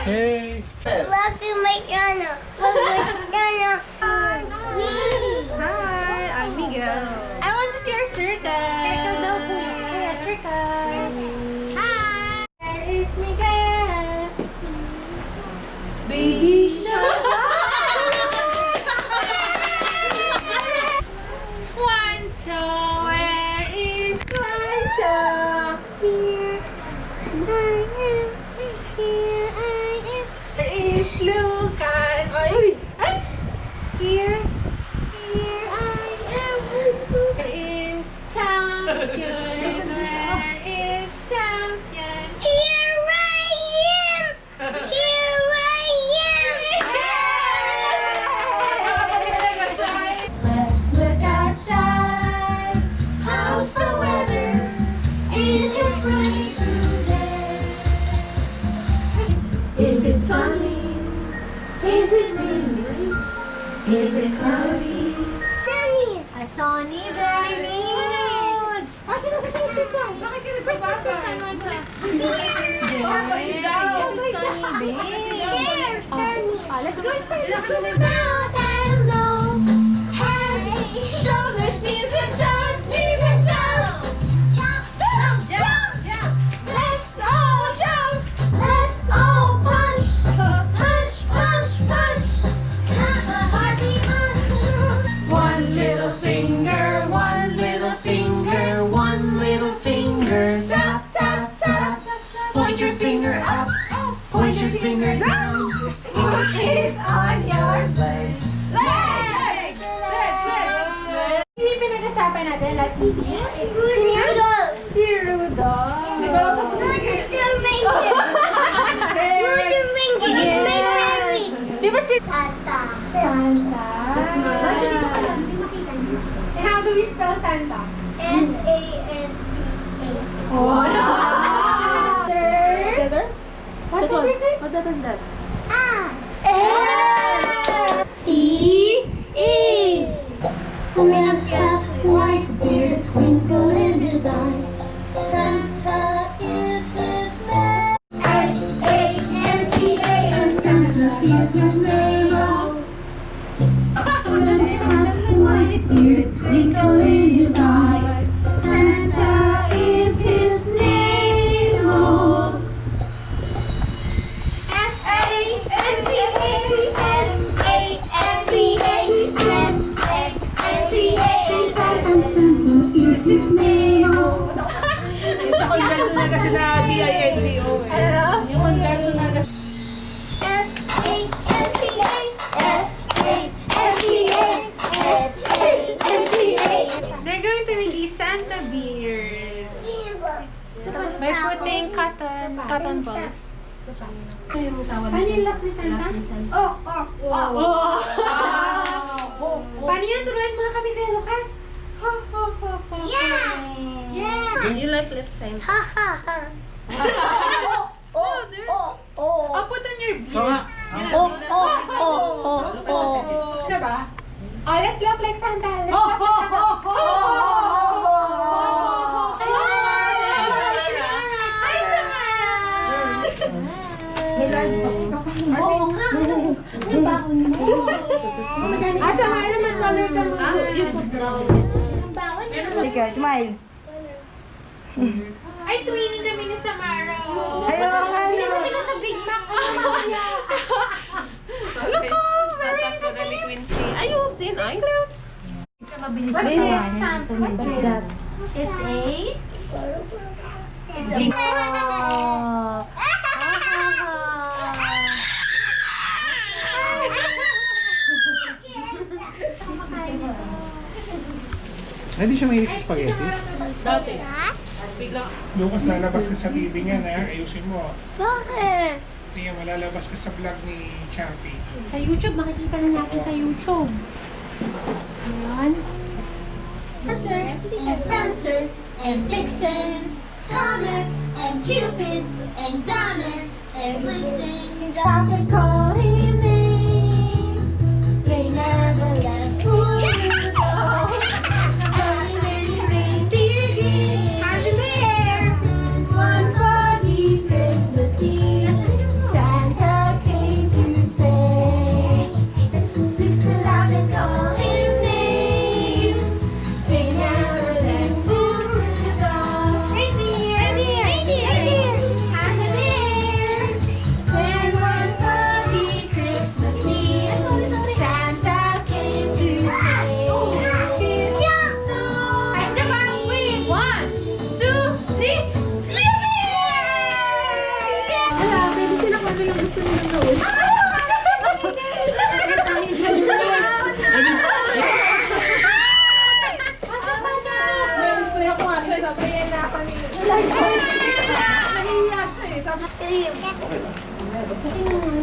Hey! Welcome my channel. Welcome my channel. Hi, I'm Miguel. I want to see our circle. Circle daw po. Yeah, circle. Hi! There is Miguel. Baby shark. Juancho, where is Juancho? Here. Here I am. There is Lucas. Ay! Ay! Here. Here I am. There is champion. Where is champion? Here I am. Here I am. Let's look outside. How's the weather? Is it rainy today? Is it sunny? Is it rainy? Is it cloudy? Sunny. A sunny day. Ate, nasa sa exercise. Bakit ka nagbabasa? Here, sunny. Let's go inside. Mouth and nose, head, shoulders, knees and toes, knees and toes. Jump, jump, jump, jump. Let's all jump. Let's all punch. Punch, punch, punch. Have a hearty punch. One little finger, one little finger, one little finger. Tap, tap, tap. Point your finger up, point your finger down. Put it on your leg. Leg! Hindi pinag-usapan natin last video. Rudy Rudolph. Si Rudolph. Di ba tapos na Rudy the Ranger. Rudy Ranger is my favorite. Di ba si Santa. Santa? Bakit hindi ko alam? Hindi makita niyo. And how do we spell Santa? S-A-N-T-A. Wow! Third. Together? What letter is this? What letter is that? Ah. E. A man got white beard, twinkle in his eye. Santa is his name. S-A-N-T-A, and Santa is his name. A man got white beard, twinkle in his eye. Santa is his name. Yung conventional kasi sa BINGO eh. Yung conventional kasi. They're going to release Santa beard. By putting cotton balls. Paano yung lock ni Santa? Oh! Paano yun? Turuan mo kami kay Lucas. Ho, ho, ho, ho. Yeah. Yeah. Can you like left time? Oh, put on your beard. Diba? Oh, let's laugh like Santa. Let's laugh like Santa. Hi, Samara! Samara, mag-color ka mo. Tika, smile. Ay, twinning kami ni Samara. Ayaw nga Hindi niya. ba sila sa Big Mac? Look, wearing the same. Ayusin, ay. What's this? What's this? It's a... It's a... Hindi siya mahilig sa spaghetti. Dati. Biglang. Lucas, lalabas ka sa TV niya na ayusin mo. Bakit? Tingnan, malalabas ka sa vlog ni Champy. Sa YouTube, makikita na natin sa YouTube. Ayan. Prancer and Prancer and Vixen, Comet and Cupid and Donner and Blitzen. Doctor call him names. They never let fool you know. Early, early reindeer games. Hands in the air! One foggy Christmas Eve, Santa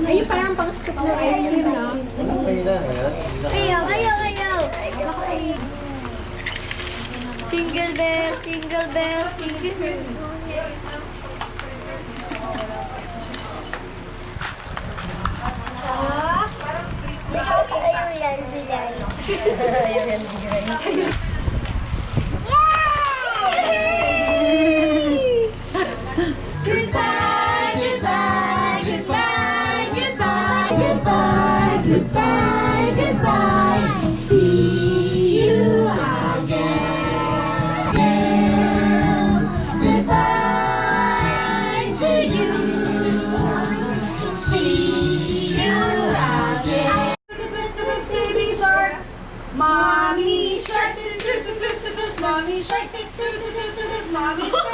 Ayun, parang pang scoop ng ice cream, no? Jingle bells, jingle bells, jingle bells. Ayaw yan, bilay. Ayaw yan, bilay. Goodbye, goodbye, goodbye, goodbye, goodbye, goodbye, goodbye. See you again. Goodbye to you. See you again. Baby shark, mommy shark, mommy shark, mommy shark.